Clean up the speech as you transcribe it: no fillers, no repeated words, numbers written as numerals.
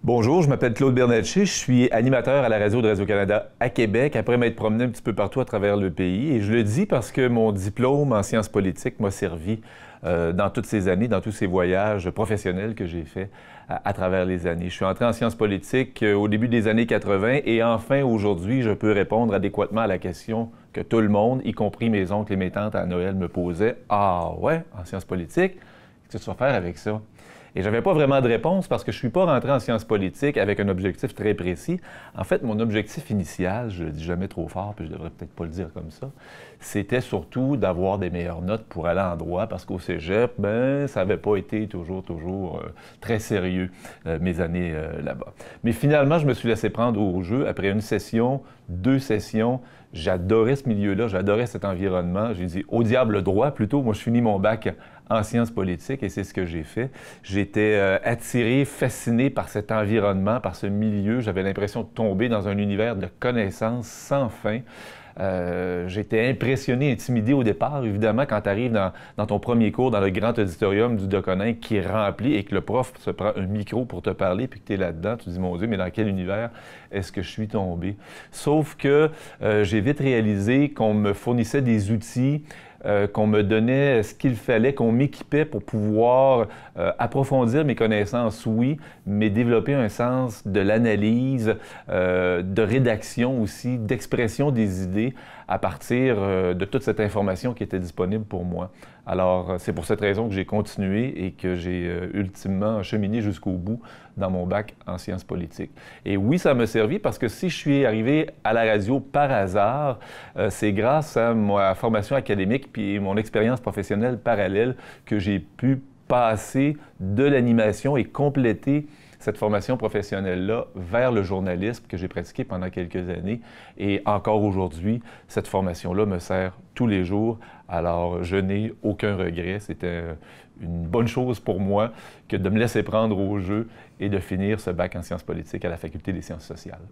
Bonjour, je m'appelle Claude Bernatchez, je suis animateur à la radio de Radio-Canada à Québec, après m'être promené un petit peu partout à travers le pays. Et je le dis parce que mon diplôme en sciences politiques m'a servi dans toutes ces années, dans tous ces voyages professionnels que j'ai faits à travers les années. Je suis entré en sciences politiques au début des années 80 et enfin, aujourd'hui, je peux répondre adéquatement à la question que tout le monde, y compris mes oncles et mes tantes à Noël, me posaient. « Ah ouais, en sciences politiques, qu'est-ce que tu vas faire avec ça? » Et je n'avais pas vraiment de réponse parce que je ne suis pas rentré en sciences politiques avec un objectif très précis. En fait, mon objectif initial, je ne le dis jamais trop fort, puis je devrais peut-être pas le dire comme ça, c'était surtout d'avoir des meilleures notes pour aller en droit parce qu'au cégep, ça n'avait pas été toujours très sérieux mes années là-bas. Mais finalement, je me suis laissé prendre au jeu après une session, 2 sessions. J'adorais ce milieu-là, j'adorais cet environnement. J'ai dit, au diable le droit plutôt. Moi, je finis mon bac en sciences politiques et c'est ce que j'ai fait. J'étais attiré, fasciné par cet environnement, par ce milieu. J'avais l'impression de tomber dans un univers de connaissances sans fin. J'étais impressionné, intimidé au départ, évidemment, quand tu arrives dans ton premier cours, dans le grand auditorium du Deconinck qui est rempli et que le prof se prend un micro pour te parler puis que tu es là-dedans, tu te dis, mon Dieu, mais dans quel univers est-ce que je suis tombé? Sauf que j'ai vite réalisé qu'on me fournissait des outils, qu'on me donnait ce qu'il fallait, qu'on m'équipait pour pouvoir approfondir mes connaissances, oui, mais développer un sens de l'analyse, de rédaction aussi, d'expression des idées à partir de toute cette information qui était disponible pour moi. Alors, c'est pour cette raison que j'ai continué et que j'ai ultimement cheminé jusqu'au bout dans mon bac en sciences politiques. Et oui, ça m'a servi parce que si je suis arrivé à la radio par hasard, c'est grâce à ma formation académique puis mon expérience professionnelle parallèle que j'ai pu passer de l'animation et compléter cette formation professionnelle-là vers le journalisme que j'ai pratiqué pendant quelques années. Et encore aujourd'hui, cette formation-là me sert tous les jours. Alors, je n'ai aucun regret. C'était une bonne chose pour moi que de me laisser prendre au jeu et de finir ce bac en sciences politiques à la Faculté des sciences sociales.